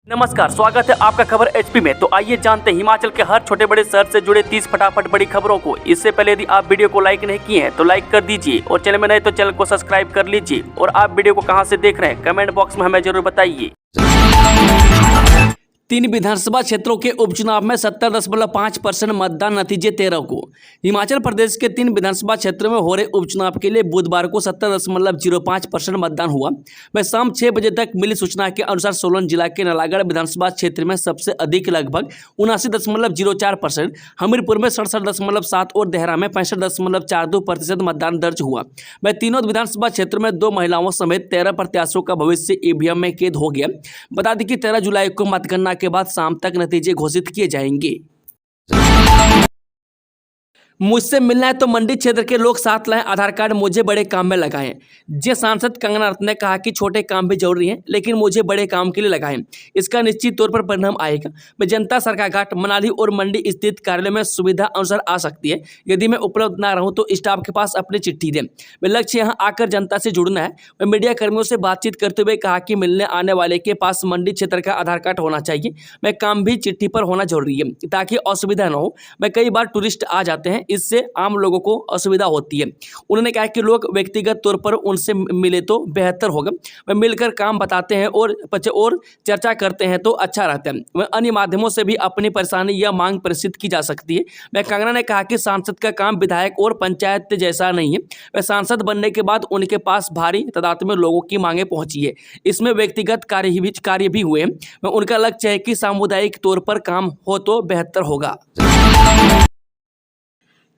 नमस्कार, स्वागत है आपका खबर एचपी में। तो आइए जानते हैं हिमाचल के हर छोटे बड़े शहर से जुड़े 30 फटाफट बड़ी खबरों को। इससे पहले यदि आप वीडियो को लाइक नहीं किए हैं तो लाइक कर दीजिए और चैनल में नए तो चैनल को सब्सक्राइब कर लीजिए। और आप वीडियो को कहां से देख रहे हैं कमेंट बॉक्स में हमें जरूर बताइए। 3 विधानसभा क्षेत्रों के उपचुनाव में 70.5% मतदान, नतीजे 13 को। हिमाचल प्रदेश के 3 विधानसभा क्षेत्रों में हो रहे उपचुनाव के लिए बुधवार को 70.05% मतदान हुआ। वह शाम 6 बजे तक मिली सूचना के अनुसार सोलन जिला के नालागढ़ विधानसभा क्षेत्र में सबसे अधिक लगभग 79.04%, हमीरपुर में 67.7 और देहरा में 65.42% मतदान दर्ज हुआ। वह तीनों विधानसभा क्षेत्रों में 2 महिलाओं समेत 13 प्रत्याशियों का भविष्य ईवीएम में कैद हो गया। बता दें कि 13 जुलाई को मतगणना के बाद शाम तक नतीजे घोषित किए जाएंगे। मुझसे मिलना है तो मंडी क्षेत्र के लोग साथ लाएं आधार कार्ड, मुझे बड़े काम में लगाएं। जे सांसद कंगना रत्न ने कहा कि छोटे काम भी जरूरी हैं, लेकिन मुझे बड़े काम के लिए लगाएं। इसका निश्चित तौर पर परिणाम आएगा। मैं जनता सरकाघाट, मनाली और मंडी स्थित कार्यालय में सुविधा अनुसार आ सकती है। यदि मैं उपलब्ध ना रहूं तो स्टाफ के पास अपनी चिट्ठी दें। मैं लक्ष्य यहाँ आकर जनता से जुड़ना है। मैं मीडिया कर्मियों से बातचीत करते हुए कहा कि मिलने आने वाले के पास मंडी क्षेत्र का आधार कार्ड होना चाहिए। मैं काम भी चिट्ठी पर होना जरूरी है ताकि असुविधा न हो। मैं कई बार टूरिस्ट आ जाते हैं, इससे आम लोगों को असुविधा होती है। उन्होंने कहा कि लोग व्यक्तिगत तौर पर उनसे मिले तो बेहतर होगा। वे मिलकर काम बताते हैं और चर्चा करते हैं तो अच्छा रहता है। वह अन्य माध्यमों से भी अपनी परेशानी या मांग प्रेषित की जा सकती है। वह कंगना ने कहा कि सांसद का काम विधायक और पंचायत जैसा नहीं है। वह सांसद बनने के बाद उनके पास भारी तादाद में लोगों की मांगे पहुंची है। इसमें व्यक्तिगत कार्य भी हुए हैं। उनका लक्ष्य है कि सामुदायिक तौर पर काम हो तो बेहतर होगा।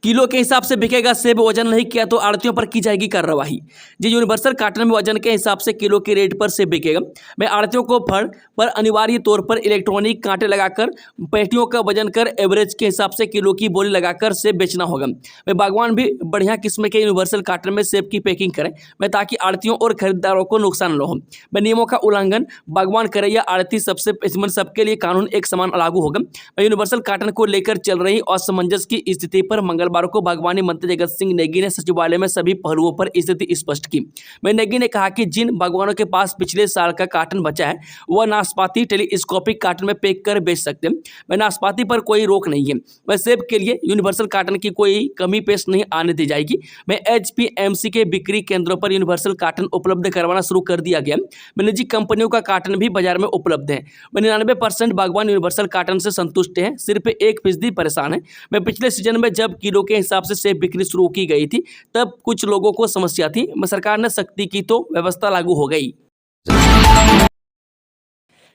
किलो के हिसाब से बिकेगा सेब, वजन नहीं किया तो आड़तियों पर की जाएगी कार्रवाई। जी, यूनिवर्सल कार्टन में वजन के हिसाब से किलो के रेट पर सेब बिकेगा। मैं आड़तियों को फड़ पर अनिवार्य तौर पर इलेक्ट्रॉनिक कांटे लगाकर पेटियों का वजन कर एवरेज के हिसाब से किलो की बोली लगाकर सेब बेचना होगा। मैं बागवान भी बढ़िया किस्म के यूनिवर्सल कार्टन में सेब की पैकिंग करें मैं ताकि आड़तियों और खरीदारों को नुकसान न हो। मैं नियमों का उल्लंघन बागवान करे या आड़ती सबके लिए कानून एक समान लागू होगा। मैं यूनिवर्सल कार्टन को लेकर चल रही असमंजस की स्थिति पर मंगलवार को बागवानी मंत्री जगत सिंह नेगी ने सचिवालय में सभी पहलुओं पर स्थिति स्पष्ट की। मैं नेगी ने कहा कि जिन बागवानों के पास पिछले साल का कार्टन बचा है वह नाशपाती टेलीस्कोपिक कार्टन में पैक कर बेच सकते हैं। मैं नाशपाती पर कोई रोक नहीं है। मैं सेब के लिए यूनिवर्सल कार्टन की कोई कमी पेश नहीं आने दी जाएगी। मैं एचपीएमसी के बिक्री केंद्रों पर यूनिवर्सल कार्टन उपलब्ध करवाना शुरू कर दिया गया। मैं निजी कंपनियों का कार्टन भी बाजार में उपलब्ध है। मैं 99% बागवान यूनिवर्सल कार्टन से संतुष्ट हैं, सिर्फ 1% परेशान है। मैं पिछले सीजन में जब किलो के हिसाब से सेब बिक्री शुरू की गई थी तब कुछ लोगों को समस्या थी। सरकार ने सख्ती की तो व्यवस्था लागू हो गई।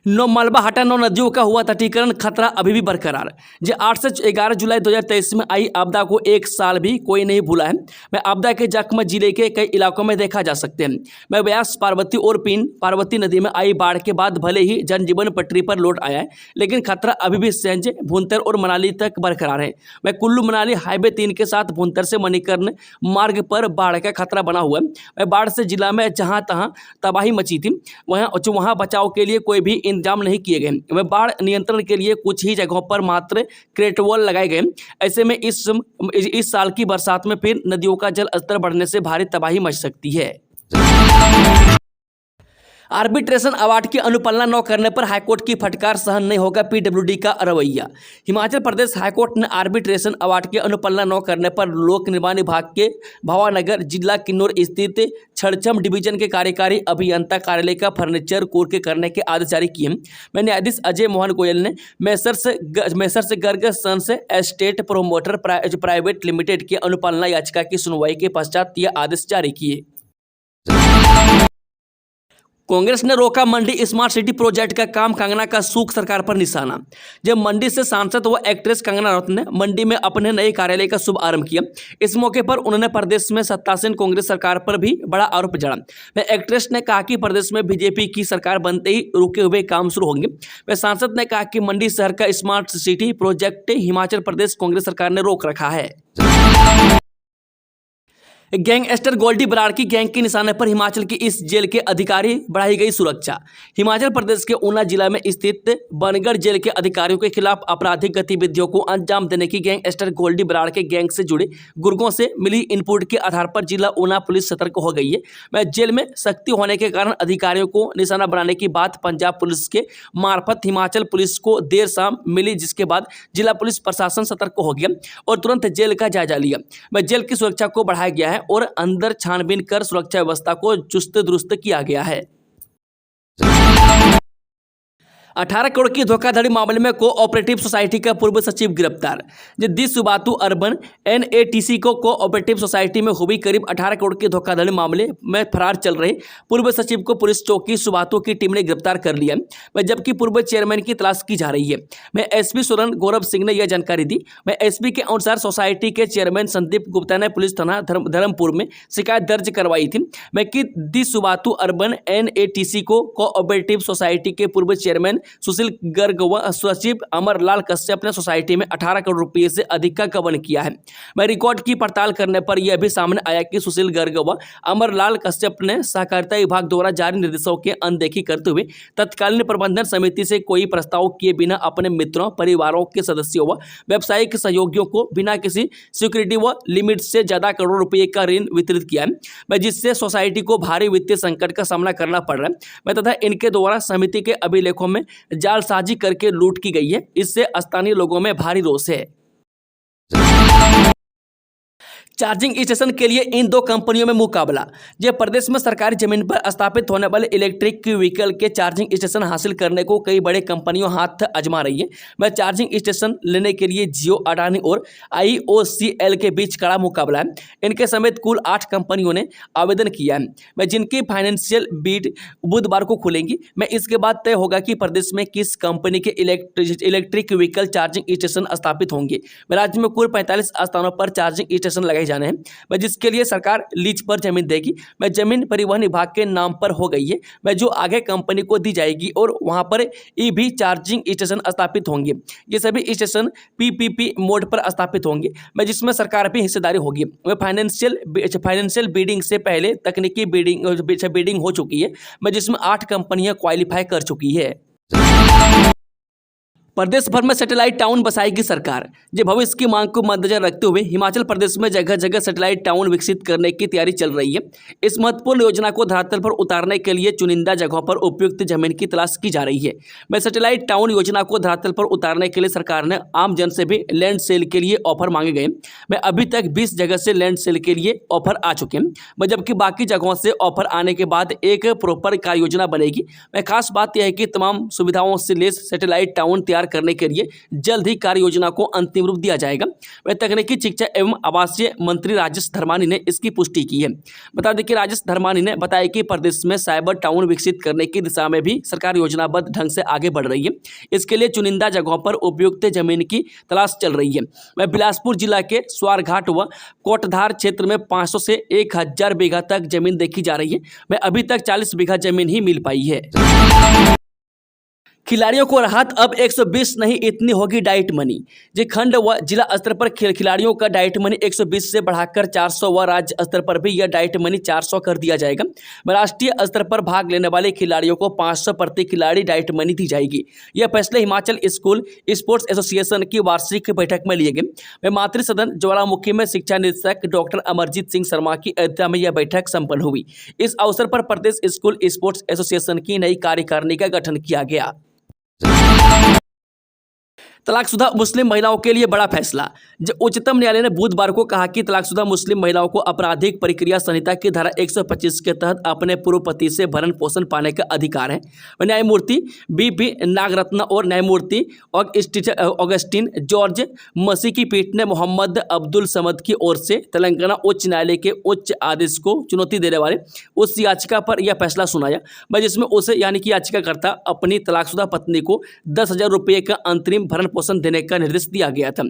9 मलबा हटा, 9 नदियों का हुआ तटीकरण, खतरा अभी भी बरकरार। जो 8 से 11 जुलाई 2023 में आई आपदा को एक साल भी कोई नहीं भूला है। मैं आपदा के जख्म जिले के कई इलाकों में देखा जा सकते हैं। मैं ब्यास, पार्वती और पीन पार्वती नदी में आई बाढ़ के बाद भले ही जनजीवन पटरी पर लौट आया है, लेकिन खतरा अभी भी सेंज, भुंतर और मनाली तक बरकरार है। मैं कुल्लू मनाली हाईवे 3 के साथ भुंतर से मणिकर्ण मार्ग पर बाढ़ का खतरा बना हुआ है। मैं बाढ़ से जिला में जहाँ तहाँ तबाही मची थी वहाँ बचाव के लिए कोई भी इंतजाम नहीं किए गए। वह बाढ़ नियंत्रण के लिए कुछ ही जगहों पर मात्र क्रेटवॉल लगाए गए। ऐसे में इस साल की बरसात में फिर नदियों का जल स्तर बढ़ने से भारी तबाही मच सकती है। आर्बिट्रेशन अवार्ड की अनुपालना न करने पर हाईकोर्ट की फटकार, सहन नहीं होगा पीडब्ल्यूडी का रवैया। हिमाचल प्रदेश हाईकोर्ट ने आर्बिट्रेशन अवार्ड की अनुपालना न करने पर लोक निर्माण विभाग के भावानगर जिला किन्नौर स्थित छड़छम डिवीजन के कार्यकारी अभियंता कार्यालय का फर्नीचर कुर्क करने के आदेश जारी किए। मैं न्यायाधीश अजय मोहन गोयल ने messrs Garg sons estate promoter private limited की अनुपालना याचिका की सुनवाई के पश्चात यह आदेश जारी किए। कांग्रेस ने रोका मंडी स्मार्ट सिटी प्रोजेक्ट का काम, कंगना का सूख सरकार पर निशाना। जब मंडी से सांसद व एक्ट्रेस कंगना रत्न ने मंडी में अपने नए कार्यालय का शुभारंभ किया, इस मौके पर उन्होंने प्रदेश में सत्तासीन कांग्रेस सरकार पर भी बड़ा आरोप जड़ा। वह एक्ट्रेस ने कहा कि प्रदेश में बीजेपी की सरकार बनते ही रुके हुए काम शुरू होंगे। वह सांसद ने कहा कि मंडी शहर का smart city project Himachal Pradesh Congress सरकार ने रोक रखा है। गैंगस्टर गोल्डी बराड़ की गैंग के निशाने पर हिमाचल की इस जेल के अधिकारी बढ़ाई गई सुरक्षा। हिमाचल प्रदेश के ऊना जिला में स्थित बनगढ़ जेल के अधिकारियों के खिलाफ आपराधिक गतिविधियों को अंजाम देने की गैंगस्टर गोल्डी बराड़ के गैंग से जुड़े गुर्गों से मिली इनपुट के आधार पर जिला ऊना पुलिस सतर्क हो गई है। मैं जेल में सख्ती होने के कारण अधिकारियों को निशाना बनाने की बात पंजाब पुलिस के मार्फत हिमाचल पुलिस को देर शाम मिली, जिसके बाद जिला पुलिस प्रशासन सतर्क हो गया और तुरंत जेल का जायजा लिया। मैं जेल की सुरक्षा को बढ़ाया गया है और अंदर छानबीन कर सुरक्षा व्यवस्था को चुस्त दुरुस्त किया गया है। 18 करोड़ की धोखाधड़ी मामले में कोऑपरेटिव सोसाइटी का पूर्व सचिव गिरफ्तार। जगदीश सुबातु अर्बन एनएटीसी को कोऑपरेटिव सोसाइटी में हुई करीब 18 करोड़ की धोखाधड़ी मामले में फरार चल रहे पूर्व सचिव को पुलिस चौकी सुबातु की टीम ने गिरफ्तार कर लिया है, जबकि पूर्व चेयरमैन की तलाश की जा रही है। मैं एसपी सोलन गौरव सिंह ने यह जानकारी दी। मैं एसपी के अनुसार सोसाइटी के चेयरमैन संदीप गुप्ता ने पुलिस थाना धर्मपुर में शिकायत दर्ज करवाई थी। मैं कि दी सुबातु अर्बन एनएटीसी को कोऑपरेटिव सोसाइटी के पूर्व चेयरमैन सुशील गर्ग व सचिव अमरलाल कश्यप ने सोसाइटी में 18 करोड़ रुपए से अधिक का गबन किया है। मैं रिकॉर्ड की पड़ताल करने पर यह भी सामने आया कि सुशील गर्ग व अमरलाल कश्यप ने सहकारिता विभाग द्वारा जारी निर्देशों की अनदेखी करते हुए तत्कालीन प्रबंधन समिति से कोई प्रस्ताव किए बिना अपने मित्रों, परिवारों के सदस्यों व व्यावसायिक सहयोगियों को बिना किसी सिक्योरिटी व लिमिट से ज्यादा करोड़ रुपए का ऋण वितरित किया है, मैं जिससे सोसाइटी को भारी वित्तीय संकट का सामना करना पड़ रहा है। मैं तथा इनके द्वारा समिति के अभिलेखों में जालसाजी करके लूट की गई है। इससे स्थानीय लोगों में भारी रोष है। चार्जिंग स्टेशन के लिए इन दो कंपनियों में मुकाबला। जब प्रदेश में सरकारी जमीन पर स्थापित होने वाले इलेक्ट्रिक व्हीकल के चार्जिंग स्टेशन हासिल करने को कई बड़े कंपनियों हाथ आजमा रही है। मैं चार्जिंग स्टेशन लेने के लिए जियो, अडानी और IOCL के बीच कड़ा मुकाबला है। इनके समेत कुल 8 कंपनियों ने आवेदन किया है, मैं जिनकी फाइनेंशियल बीड बुधवार को खुलेंगी। मैं इसके बाद तय होगा कि प्रदेश में किस कंपनी के इलेक्ट्रिक व्हीकल चार्जिंग स्टेशन स्थापित होंगे। राज्य में कुल 45 स्थानों पर चार्जिंग स्टेशन लगाए जाने हैं, मैं जिसके लिए सरकार लीज पर जमीन देगी। मैं जमीन परिवहन विभाग के नाम पर हो गई है, मैं जो आगे कंपनी को दी जाएगी और वहां पर EV चार्जिंग स्टेशन स्थापित होंगे। ये सभी स्टेशन PPP मोड पर स्थापित होंगे, मैं जिसमें सरकार भी हिस्सेदारी होगी। मैं फाइनेंशियल बीडिंग से पहले तकनीकी बीडिंग हो चुकी है, मैं जिसमें 8 कंपनियां क्वालिफाई कर चुकी है। प्रदेश भर में सैटेलाइट टाउन बसाएगी सरकार। जो भविष्य की मांग को मद्देनजर रखते हुए हिमाचल प्रदेश में जगह जगह सैटेलाइट टाउन विकसित करने की तैयारी चल रही है। इस महत्वपूर्ण योजना को धरातल पर उतारने के लिए चुनिंदा जगहों पर उपयुक्त जमीन की तलाश की जा रही है। मैं सैटेलाइट टाउन योजना को धरातल पर उतारने के लिए सरकार ने आम जन से भी लैंड सेल के लिए ऑफर मांगे गए। मैं अभी तक 20 जगह से लैंड सेल के लिए ऑफर आ चुके हैं, मैं जबकि बाकी जगहों से ऑफर आने के बाद एक प्रॉपर कार्य योजना बनेगी। मैं खास बात यह है कि तमाम सुविधाओं से लेस सैटेलाइट टाउन तैयार करने के लिए जल्द ही कार्य योजना को अंतिम रूप दिया जाएगा। वह तकनीकी शिक्षा एवं आवासीय मंत्री राजेश धर्मानी ने इसकी पुष्टि की है। बता दें कि राजेश धर्मानी ने बताया कि प्रदेश में साइबर टाउन विकसित करने की दिशा में भी सरकार योजनाबद्ध ढंग से आगे बढ़ रही है। इसके लिए चुनिंदा जगहों पर उपयुक्त जमीन की तलाश चल रही है। वह बिलासपुर जिला के स्वारघाट व कोटधार क्षेत्र में 500 से 1000 बीघा तक जमीन देखी जा रही है। वह अभी तक 40 बीघा जमीन ही मिल पाई है। खिलाड़ियों को राहत, अब 120 नहीं इतनी होगी डाइट मनी। जो खंड व जिला स्तर पर खिलाड़ियों का डाइट मनी 120 से बढ़ाकर 400 व राज्य स्तर पर भी यह डाइट मनी 400 कर दिया जाएगा। राष्ट्रीय स्तर पर भाग लेने वाले खिलाड़ियों को 500 प्रति खिलाड़ी डाइट मनी दी जाएगी। यह फैसले हिमाचल स्कूल स्पोर्ट्स एसोसिएशन की वार्षिक बैठक में लिए गए। मैं मातृ सदन ज्वालामुखी में शिक्षा निदेशक डॉक्टर अमरजीत सिंह शर्मा की अध्यक्षता में यह बैठक संपन्न हुई। इस अवसर पर प्रदेश स्कूल स्पोर्ट्स एसोसिएशन की नई कार्यकारिणी का गठन किया गया। तलाकशुदा मुस्लिम महिलाओं के लिए बड़ा फैसला। उच्चतम न्यायालय ने बुधवार को कहा कि तलाकशुदा मुस्लिम महिलाओं को आपराधिक प्रक्रिया संहिता की धारा 125 के तहत अपने पूर्व पति से भरण पोषण पाने का अधिकार है। न्यायमूर्ति BP नागरत्न और न्यायमूर्ति ऑगस्टिन जॉर्ज मसी की पीठ ने मोहम्मद अब्दुल समद की ओर से तेलंगाना उच्च न्यायालय के उच्च आदेश को चुनौती देने वाले उस याचिका पर यह फैसला सुनाया, जिसमें उसे यानी कि याचिकाकर्ता अपनी तलाकशुदा पत्नी को 10,000 रुपये का अंतरिम भरण पोषण देने का निर्देश दिया गया था।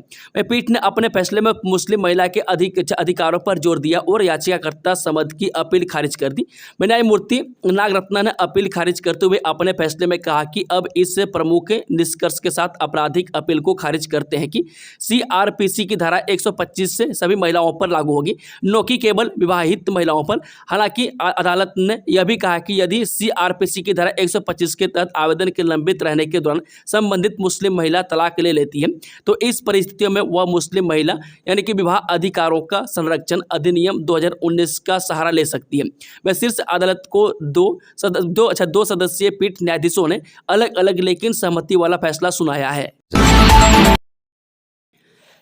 पीठ ने अपने फैसले में मुस्लिम महिला के अधिकारों पर जोर दिया और याचिकाकर्ता समद की अपील खारिज कर दी। न्यायमूर्ति नागरत्ना ने अपील खारिज करते हुए अपने फैसले में कहा कि अब इस प्रमुख निष्कर्ष के साथ आपराधिक अपील को खारिज करते हैं कि सीआरपीसी की धारा 125 से सभी महिलाओं पर लागू होगी, न कि केवल विवाहित महिलाओं पर। हालांकि अदालत ने यह भी कहा कि यदि सीआरपीसी की धारा 125 के तहत आवेदन के लंबित रहने के दौरान संबंधित मुस्लिम महिला तलाक ले लेती है तो इस परिस्थितियों में वह मुस्लिम महिला यानी कि विवाह अधिकारों का संरक्षण अधिनियम 2019 का सहारा ले सकती है। वह शीर्ष अदालत को दो सदस्यीय पीठ न्यायाधीशों ने अलग अलग लेकिन सहमति वाला फैसला सुनाया है।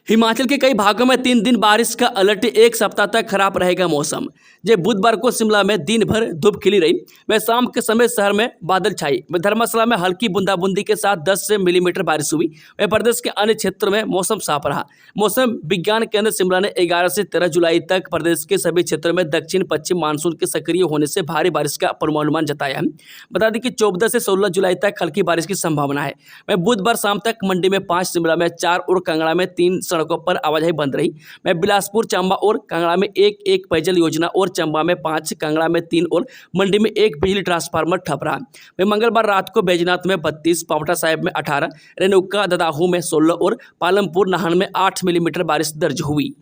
हिमाचल के कई भागों में 3 दिन बारिश का अलर्ट, एक सप्ताह तक खराब रहेगा मौसम। जब बुधवार को शिमला में दिन भर धूप खिली रही, वह शाम के समय शहर में बादल छाई। वह धर्मशाला में हल्की बूंदाबूंदी के साथ 10 से मिलीमीटर बारिश हुई। वह प्रदेश के अन्य क्षेत्रों में मौसम साफ रहा। मौसम विज्ञान केंद्र शिमला ने 11 से 13 जुलाई तक प्रदेश के सभी क्षेत्रों में दक्षिण पश्चिम मानसून के सक्रिय होने से भारी बारिश का पूर्वानुमान जताया है। बता दें कि 14 से 16 जुलाई तक हल्की बारिश की संभावना है। वह बुधवार शाम तक मंडी में 5, शिमला में 4 और कांगड़ा में 3 सड़कों पर आवाजाही बंद रही। मैं बिलासपुर, चंबा और कांगड़ा में एक पेयजल योजना और चंबा में 5, कांगड़ा में 3 और मंडी में 1 बिजली ट्रांसफार्मर ठप रहा। मैं मंगलवार रात को बैजनाथ में 32, पावटा साहिब में 18, रेणुका ददाहू में 16 और पालमपुर नाहन में 8 मिलीमीटर बारिश दर्ज हुई।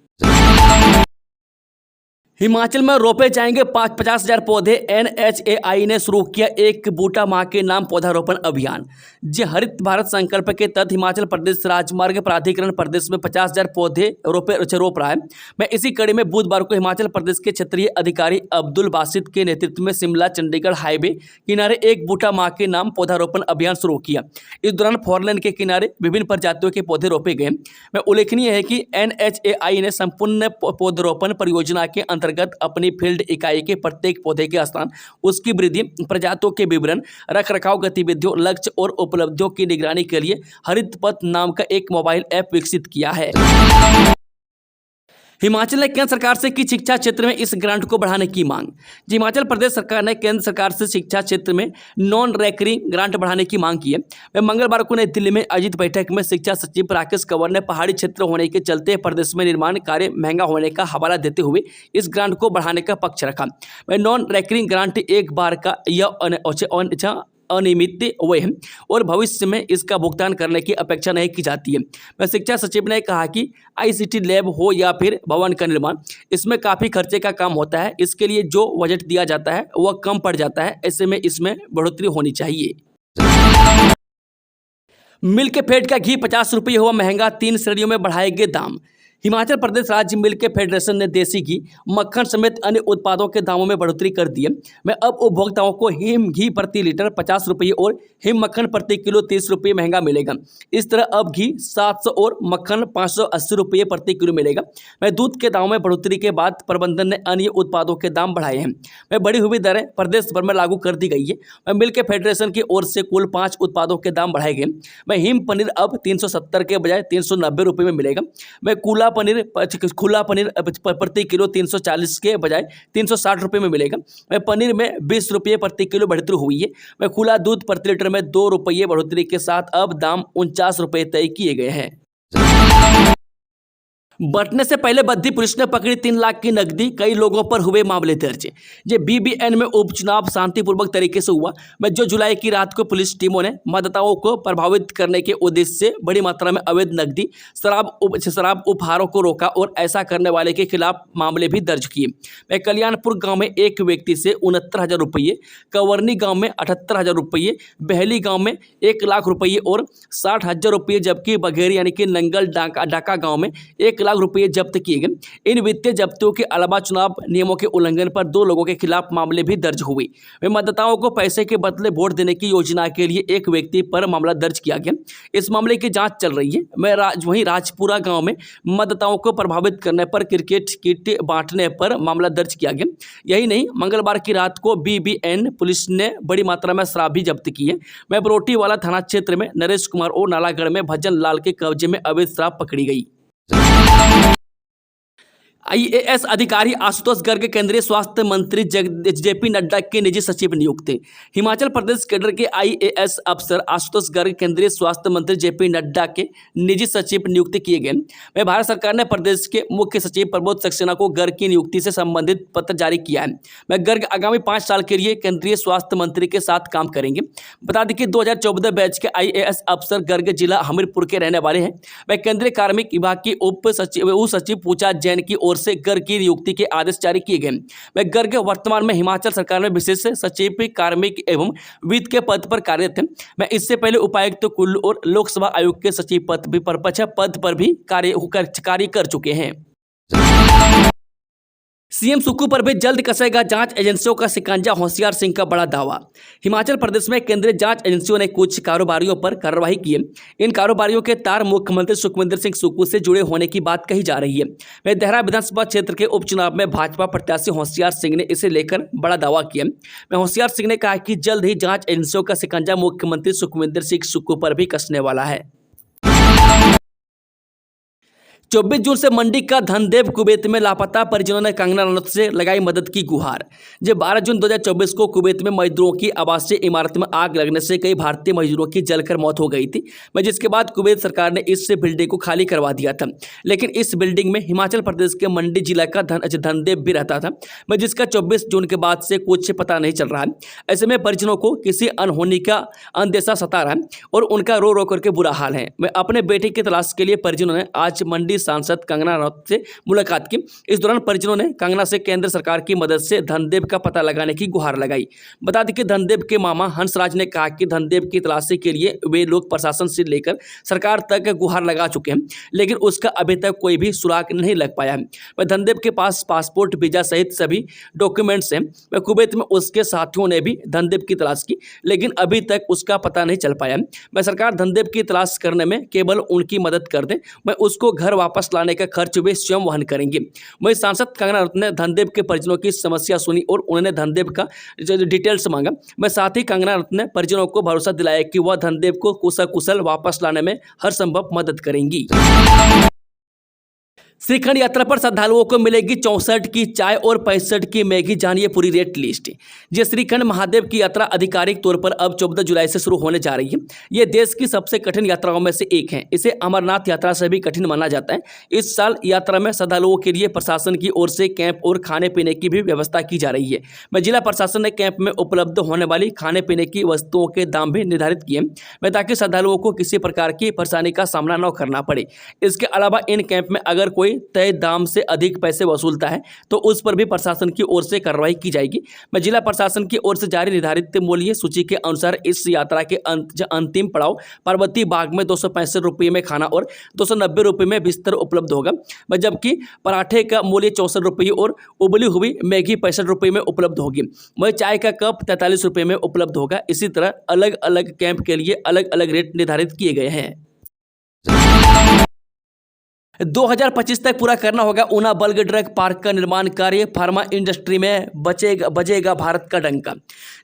हिमाचल में रोपे जाएंगे 50,000 पौधे। NHAI ने शुरू किया एक बूटा मां के नाम पौधारोपण अभियान। जी हरित भारत संकल्प के तहत हिमाचल प्रदेश राजमार्ग प्राधिकरण प्रदेश में 50,000 पौधे रोप रहा है। मैं इसी कड़ी में बुधवार को हिमाचल प्रदेश के क्षेत्रीय अधिकारी अब्दुल बासित के नेतृत्व में शिमला चंडीगढ़ हाईवे किनारे एक बूटा मां के नाम पौधारोपण अभियान शुरू किया। इस दौरान फोरलेन के किनारे विभिन्न प्रजातियों के पौधे रोपे गए। मैं उल्लेखनीय है कि NHAI ने संपूर्ण पौधरोपण परियोजना के अंतर्गत अपनी फील्ड इकाई के प्रत्येक पौधे के स्थान, उसकी वृद्धि, प्रजातियों के विवरण, रखरखाव गतिविधियों, लक्ष्य और उपलब्धियों की निगरानी के लिए हरित पथ नाम का एक मोबाइल ऐप विकसित किया है। हिमाचल ने केंद्र सरकार से की शिक्षा क्षेत्र में इस ग्रांट को बढ़ाने की मांग। हिमाचल प्रदेश सरकार ने केंद्र सरकार से शिक्षा क्षेत्र में नॉन रेकरिंग ग्रांट बढ़ाने की मांग की है। वह मंगलवार को नई दिल्ली में आयोजित बैठक में शिक्षा सचिव राकेश कंवर ने पहाड़ी क्षेत्र होने के चलते प्रदेश में निर्माण कार्य महंगा होने का हवाला देते हुए इस ग्रांट को बढ़ाने का पक्ष रखा। वह नॉन रेकरिंग ग्रांट एक बार का यह अनियमित हुए हैं और भविष्य में इसका भुगतान करने की अपेक्षा नहीं की जाती है। वह शिक्षा सचिव ने कहा कि ICT लैब हो या फिर भवन का निर्माण, इसमें काफ़ी खर्चे का काम होता है। इसके लिए जो बजट दिया जाता है वह कम पड़ जाता है। ऐसे में इसमें बढ़ोतरी होनी चाहिए। मिल्क फेड का घी 50 रुपये हुआ महंगा, 3 श्रेणियों में बढ़ाएंगे दाम। हिमाचल प्रदेश राज्य मिल्क फेडरेशन ने देसी घी, मक्खन समेत अन्य उत्पादों के दामों में बढ़ोतरी कर दी है। मैं अब उपभोक्ताओं को हिम घी प्रति लीटर 50 रुपये और हिम मक्खन प्रति किलो 30 रुपये महंगा मिलेगा। इस तरह अब घी 700 और मक्खन 580 रुपये प्रति किलो मिलेगा। मैं दूध के दामों में बढ़ोतरी के बाद प्रबंधन ने अन्य उत्पादों के दाम बढ़ाए हैं। मैं बढ़ी हुई दरें प्रदेश भर में लागू कर दी गई है। मैं मिल्क फेडरेशन की ओर से कुल 5 उत्पादों के दाम बढ़ाए गए। मैं हिम पनीर अब 370 के बजाय 390 रुपये में मिलेगा। मैं खुला पनीर प्रति किलो 340 के बजाय 360 रुपये में मिलेगा। मैं पनीर में 20 रुपये प्रति किलो बढ़ोतरी हुई है। मैं खुला दूध प्रति लीटर में 2 रुपये बढ़ोतरी के साथ अब दाम 49 रुपये तय किए गए हैं। बंटने से पहले बद्दी पुलिस ने पकड़ी 3 लाख की नकदी, कई लोगों पर हुए मामले दर्ज। ये BBN में उपचुनाव शांतिपूर्वक तरीके से हुआ। मैं 2 जुलाई की रात को पुलिस टीमों ने मतदाताओं को प्रभावित करने के उद्देश्य से बड़ी मात्रा में अवैध नकदी, शराब उपहारों को रोका और ऐसा करने वाले के खिलाफ मामले भी दर्ज किए। मैं कल्याणपुर गाँव में एक व्यक्ति से 69,000 रुपये, कवर्नी गाँव में 78,000 रुपये, बहली गाँव में 1 लाख रुपये और 60,000 रुपये, जबकि बघेरी यानी कि नंगल डाका गाँव में 1 लाख रुपये जब्त किए गए। इन वित्तीय जब्तों के अलावा चुनाव नियमों के उल्लंघन पर 2 लोगों के खिलाफ मामले भी दर्ज हुए। वे मतदाताओं को पैसे के बदले वोट देने की योजना के लिए एक व्यक्ति पर मामला दर्ज किया गया। इस मामले की जांच चल रही है। वहीं राजपुरा गांव में मतदाताओं को प्रभावित करने पर क्रिकेट किट बांटने पर मामला दर्ज किया गया। यही नहीं, मंगलवार की रात को BBN पुलिस ने बड़ी मात्रा में शराब भी जब्त की है। मैं बरोटी वाला थाना क्षेत्र में नरेश कुमार और नालागढ़ में भजन लाल के कब्जे में अवैध शराब पकड़ी गई। आईएएस अधिकारी आशुतोष गर्ग केंद्रीय स्वास्थ्य मंत्री जेपी नड्डा के निजी सचिव नियुक्त। हिमाचल प्रदेश कैडर के आईएएस अफसर आशुतोष गर्ग केंद्रीय स्वास्थ्य मंत्री जेपी नड्डा के निजी सचिव नियुक्त किए गए। वह भारत सरकार ने प्रदेश के मुख्य सचिव प्रमोद सक्सेना को गर्ग की नियुक्ति से संबंधित पत्र जारी किया है। वह गर्ग आगामी 5 साल के लिए केंद्रीय स्वास्थ्य मंत्री के साथ काम करेंगे। बता दें कि 2014 बैच के आईएएस अफसर गर्ग जिला हमीरपुर के रहने वाले हैं। वह केंद्रीय कार्मिक विभाग की उप सचिव पूजा जैन की ओर से गर्ग की नियुक्ति के आदेश जारी किए गए। वह गर्ग वर्तमान में हिमाचल सरकार में विशेष सचिव कार्मिक एवं वित्त के पद पर कार्यरत हैं। वह इससे पहले उपायुक्त कुल्लू और लोकसभा आयुक्त के सचिव पद पर भी कार्य कर चुके हैं। सीएम सुक्खू पर भी जल्द कसेगा जांच एजेंसियों का शिकंजा, होशियार सिंह का बड़ा दावा। हिमाचल प्रदेश में केंद्रीय जांच एजेंसियों ने कुछ कारोबारियों पर कार्रवाई की है। इन कारोबारियों के तार मुख्यमंत्री सुखविंदर सिंह सुक्खू से जुड़े होने की बात कही जा रही है। वह देहरा विधानसभा क्षेत्र के उपचुनाव में भाजपा प्रत्याशी होशियार सिंह ने इसे लेकर बड़ा दावा किया। वह होशियार सिंह ने कहा कि जल्द ही जांच एजेंसियों का शिकंजा मुख्यमंत्री सुखविंदर सिंह सुक्खू पर भी कसने वाला है। 24 जून से मंडी का धनदेव कुवैत में लापता, परिजनों ने कंगना रनौत से लगाई मदद की गुहार। जब 12 जून 2024 को कुवैत में मजदूरों की आवासीय इमारत में आग लगने से कई भारतीय मजदूरों की जलकर मौत हो गई थी, जिसके बाद कुवैत सरकार ने इस बिल्डिंग को खाली करवा दिया था। लेकिन इस बिल्डिंग में हिमाचल प्रदेश के मंडी जिला का धनदेव भी रहता था, जिसका 24 जून के बाद से कुछ पता नहीं चल रहा है। ऐसे में परिजनों को किसी अनहोनी का अंदेशा सता रहा है और उनका रो रो करके बुरा हाल है। वह अपने बेटे की तलाश के लिए परिजनों ने आज मंडी सांसद कंगना रनौत से मुलाकात की। इस दौरान परिजनों ने कंगना से केंद्र सरकार की मदद से धनदेव का पता लगाने की गुहार लगाई। बता दें कि धनदेव के मामा हंसराज ने कहा कि धनदेव की तलाशी के लिए वे लोग प्रशासन से लेकर सरकार तक गुहार लगा चुके हैं, लेकिन उसका अभी तक कोई भी सुराग नहीं लग पाया है। वह धनदेव के पास पासपोर्ट, वीजा सहित सभी डॉक्यूमेंट्स हैं। वह कुवैत में उसके साथियों ने भी धनदेव की तलाश की, लेकिन अभी तक उसका पता नहीं चल पाया। वह सरकार धनदेव की तलाश करने में केवल उनकी मदद कर दे, वह उसको घर वापस लाने का खर्च वे स्वयं वहन करेंगे। वही सांसद कंगना रनौत ने धनदेव के परिजनों की समस्या सुनी और उन्होंने धनदेव का डिटेल्स मांगा। वह साथ ही कंगना रनौत ने परिजनों को भरोसा दिलाया कि वह धनदेव को कुशल वापस लाने में हर संभव मदद करेंगी। श्रीखंड यात्रा पर श्रद्धालुओं को मिलेगी 64 की चाय और 65 की मैगी, जानिए पूरी रेट लिस्ट। ये श्रीखंड महादेव की यात्रा आधिकारिक तौर पर अब 14 जुलाई से शुरू होने जा रही है। ये देश की सबसे कठिन यात्राओं में से एक है। इसे अमरनाथ यात्रा से भी कठिन माना जाता है। इस साल यात्रा में श्रद्धालुओं के लिए प्रशासन की ओर से कैंप और खाने पीने की भी व्यवस्था की जा रही है। जिला प्रशासन ने कैंप में उपलब्ध होने वाली खाने पीने की वस्तुओं के दाम भी निर्धारित किए, ताकि श्रद्धालुओं को किसी प्रकार की परेशानी का सामना न करना पड़े। इसके अलावा इन कैंप में अगर कोई तय दाम से अधिक पैसे वसूलता है तो उस पर भी प्रशासन की ओर से कार्रवाई की जाएगी। जिला प्रशासन की ओर से जारी निर्धारित मूल्य सूची के अनुसार इस यात्रा के अंतिम पड़ाव पार्वती बाग में 265 रुपये में खाना और 290 रुपये में बिस्तर उपलब्ध होगा, जबकि पराठे का मूल्य 64 रुपये और उबली हुई मैगी 65 रुपये में उपलब्ध होगी। वही चाय का कप 43 रुपये में उपलब्ध होगा। इसी तरह अलग अलग कैंप के लिए अलग अलग रेट निर्धारित किए गए हैं। 2025 तक पूरा करना होगा ऊना बल्क ड्रग पार्क का निर्माण कार्य, फार्मा इंडस्ट्री में बजेगा भारत का डंका।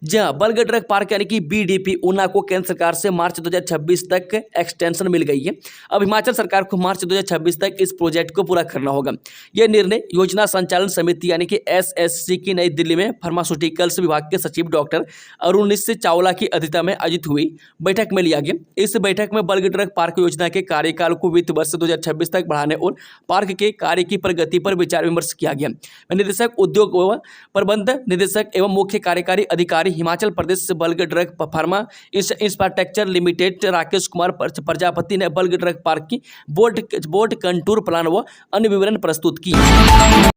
जहां बल्क ड्रग पार्क यानी कि बीडीपी ऊना को केंद्र सरकार से मार्च 2026 तक एक्सटेंशन मिल गई है। अब हिमाचल सरकार को मार्च 2026 तक इस प्रोजेक्ट को पूरा करना होगा। यह निर्णय योजना संचालन समिति यानी कि एसएससी की नई दिल्ली में फार्मास्यूटिकल्स विभाग के सचिव डॉक्टर अरुणिश चावला की अध्यक्षता में आयोजित हुई बैठक में लिया गया। इस बैठक में बल्क ड्रग पार्क योजना के कार्यकाल को वित्त वर्ष 2026 तक और पार्क के कार्य की प्रगति पर विचार विमर्श किया गया। निदेशक उद्योग एवं प्रबंध निदेशक एवं मुख्य कार्यकारी अधिकारी Himachal Pradesh bulk drug pharma infrastructure limited Rakesh Kumar Prajapati ने बल्क ड्रग पार्क की बोर्ड कंटूर प्लान व अन्य विवरण प्रस्तुत किए।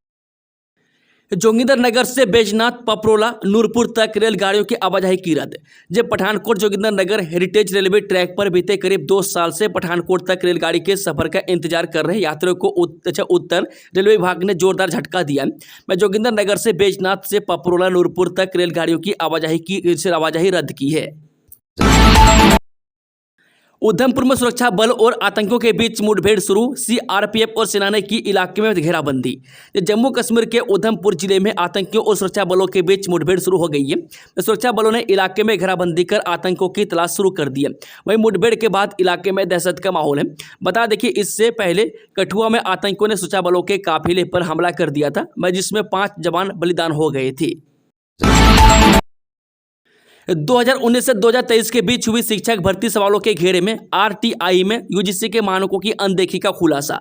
जोगिंदरनगर से बैजनाथ पपरोला नूरपुर तक रेलगाड़ियों की आवाजाही की रद्द। जब Pathankot Jogindernagar heritage railway track पर बीते करीब 2 साल से पठानकोट तक रेलगाड़ी के सफर का इंतजार कर रहे यात्रियों को उत्तर रेलवे विभाग ने जोरदार झटका दिया। जोगिंदरनगर से बैजनाथ से पपरोला नूरपुर तक रेलगाड़ियों की आवाजाही रद्द की है। उधमपुर में सुरक्षा बल और आतंकियों के बीच मुठभेड़ शुरू, सीआरपीएफ और सेना ने की इलाके में घेराबंदी। जम्मू कश्मीर के उधमपुर जिले में आतंकियों और सुरक्षा बलों के बीच मुठभेड़ शुरू हो गई है। सुरक्षा बलों ने इलाके में घेराबंदी कर आतंकियों की तलाश शुरू कर दी है। वहीं मुठभेड़ के बाद इलाके में दहशत का माहौल है। बता दें कि इससे पहले कठुआ में आतंकियों ने सुरक्षा बलों के काफिले पर हमला कर दिया था, जिसमें 5 जवान बलिदान हो गए थे। 2019 से 2023 के बीच हुई शिक्षक भर्ती सवालों के घेरे में आरटीआई में यूजीसी के मानकों की अनदेखी का खुलासा।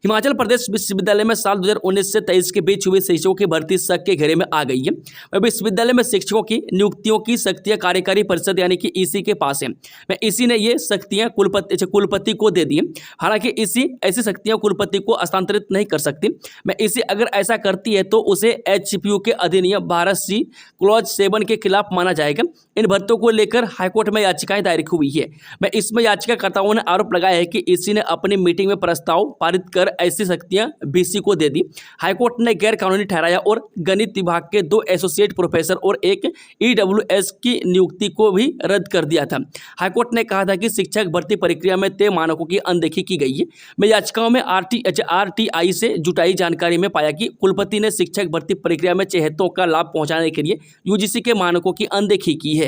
हिमाचल प्रदेश विश्वविद्यालय में साल 2019 से 23 के बीच हुई शिक्षकों की भर्ती शक के घेरे में आ गई है। वह विश्वविद्यालय में शिक्षकों की नियुक्तियों की शक्तियां कार्यकारी परिषद यानी कि ईसी के पास है। मैं ईसी ने ये शक्तियां कुलपति को दे दी। हालांकि ईसी ऐसी शक्तियां कुलपति को हस्तांतरित नहीं कर सकती। मैं ईसी अगर ऐसा करती है तो उसे एचसीपीयू के अधिनियम 12C क्लॉज 7 के खिलाफ माना जाएगा। इन भर्तियों को लेकर हाईकोर्ट में याचिकाएं दायर हुई है। मैं इसमें याचिकाकर्ताओं ने आरोप लगाया है कि ईसी ने अपनी मीटिंग में प्रस्ताव पारित कर ऐसी शक्तियां बीसी को दे दी। हाईकोर्ट ने गैर कानूनी ठहराया और गणित विभाग के 2 एसोसिएट प्रोफेसर और एक ईडब्ल्यूएस की नियुक्ति को भी रद्द कर दिया था। हाईकोर्ट ने कहा था कि शिक्षक भर्ती प्रक्रिया में तय मानकों की अनदेखी की गई है। मैं याचिकाओं में आरटीआई से जुटाई जानकारी में पाया कि कुलपति ने शिक्षक भर्ती प्रक्रिया में चहेतों का लाभ पहुंचाने के लिए यूजीसी के मानकों की अनदेखी की है।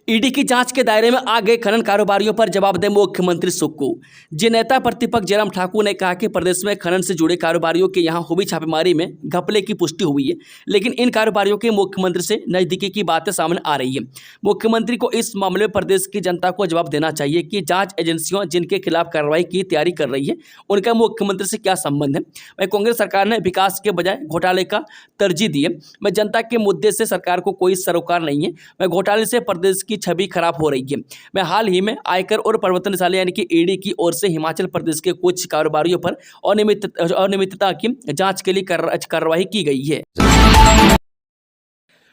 ईडी की जांच के दायरे में आ गए खनन कारोबारियों पर जवाब दें मुख्यमंत्री सुक्खू। जी नेता प्रतिपक्ष जयराम ठाकुर ने कहा कि प्रदेश में खनन से जुड़े कारोबारियों के यहां हुई छापेमारी में घपले की पुष्टि हुई है, लेकिन इन कारोबारियों के मुख्यमंत्री से नजदीकी की बातें सामने आ रही है। मुख्यमंत्री को इस मामले में प्रदेश की जनता को जवाब देना चाहिए कि जांच एजेंसियों जिनके खिलाफ कार्रवाई की तैयारी कर रही है उनका मुख्यमंत्री से क्या संबंध है। वहीं कांग्रेस सरकार ने विकास के बजाय घोटाले का तरजीह दी है। मैं जनता के मुद्दे से सरकार को कोई सरोकार नहीं है। मैं घोटाले से प्रदेश की छवि खराब हो रही है। मैं हाल ही में आयकर और प्रवर्तन निदेशालय यानी कि ईडी की ओर से हिमाचल प्रदेश के कुछ कारोबारियों पर अनियमितता की जांच के लिए कार्रवाई की गई है।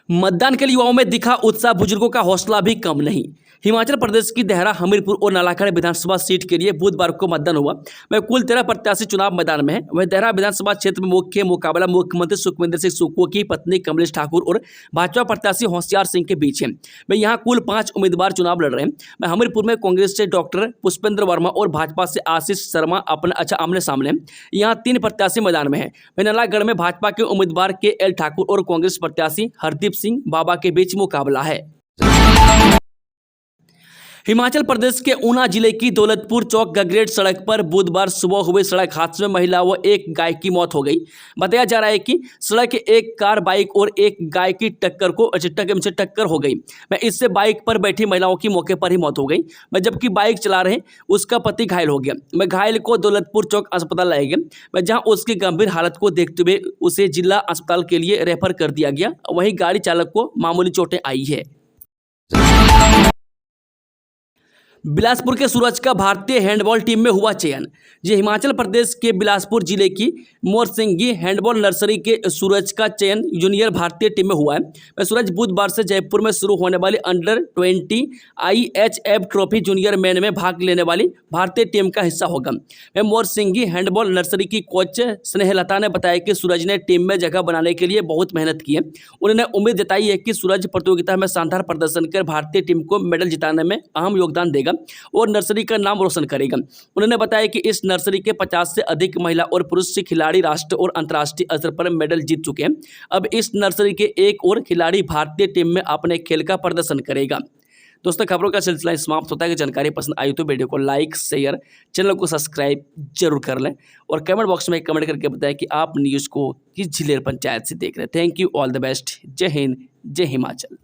मतदान के लिए युवाओं में दिखा उत्साह, बुजुर्गों का हौसला भी कम नहीं। हिमाचल प्रदेश की देहरा, हमीरपुर और नालागढ़ विधानसभा सीट के लिए बुधवार को मतदान हुआ। वह कुल 13 प्रत्याशी चुनाव मैदान में है। वह देहरा विधानसभा क्षेत्र में मुख्य मुकाबला मुख्यमंत्री सुखविंदर सिंह सुक्खू की पत्नी कमलेश ठाकुर और भाजपा प्रत्याशी होशियार सिंह के बीच है। वह यहाँ कुल 5 उम्मीदवार चुनाव लड़ रहे हैं। वह हमीरपुर में कांग्रेस से डॉक्टर पुष्पेंद्र वर्मा और भाजपा से आशीष शर्मा अपने आमने सामने हैं। यहाँ 3 प्रत्याशी मैदान में है। वह नालागढ़ में भाजपा के उम्मीदवार KL ठाकुर और कांग्रेस प्रत्याशी हरदीप सिंह बाबा के बीच मुकाबला है। हिमाचल प्रदेश के ऊना जिले की दौलतपुर चौक गगरेट सड़क पर बुधवार सुबह हुए सड़क हादसे में महिला व एक गाय की मौत हो गई। बताया जा रहा है कि सड़क एक कार, बाइक और एक गाय की टक्कर हो गई। मैं इससे बाइक पर बैठी महिलाओं की मौके पर ही मौत हो गई। मैं जबकि बाइक चला रहे उसका पति घायल हो गया। मैं घायल को दौलतपुर चौक अस्पताल लाया गया। मैं जहाँ उसकी गंभीर हालत को देखते हुए उसे जिला अस्पताल के लिए रेफर कर दिया गया। वहीं गाड़ी चालक को मामूली चोटें आई है। बिलासपुर के सूरज का भारतीय हैंडबॉल टीम में हुआ चयन। जी हिमाचल प्रदेश के बिलासपुर जिले की मोरसिंगी हैंडबॉल नर्सरी के सूरज का चयन जूनियर भारतीय टीम में हुआ है। वह सूरज बुधवार से जयपुर में शुरू होने वाली under 20 IHF trophy junior man में भाग लेने वाली भारतीय टीम का हिस्सा होगा। वह मोरसिंगी हैंडबॉल नर्सरी की कोच स्नेहलता ने बताया कि सूरज ने टीम में जगह बनाने के लिए बहुत मेहनत की है। उन्होंने उम्मीद जताई है कि सूरज प्रतियोगिता में शानदार प्रदर्शन कर भारतीय टीम को मेडल जिताने में अहम योगदान देगा और नर्सरी का नाम रोशन करेगा। उन्होंने बताया कि इस नर्सरी के 50 से अधिक महिला और पुरुष खिलाड़ी राष्ट्रीय और अंतर्राष्ट्रीय स्तर पर मेडल जीत चुके हैं। अब इस नर्सरी के एक और खिलाड़ी भारतीय टीम में अपने खेल का प्रदर्शन करेगा। दोस्तों, खबरों का सिलसिला समाप्त होता है। कि जानकारी पसंद आई तो वीडियो को लाइक, शेयर, चैनल को सब्सक्राइब जरूर कर लें और कमेंट बॉक्स में कमेंट करके बताएं कि आप न्यूज़ को किस जिले पंचायत से देख रहे हैं। Thank you, all the best. जय हिंद, जय हिमाचल।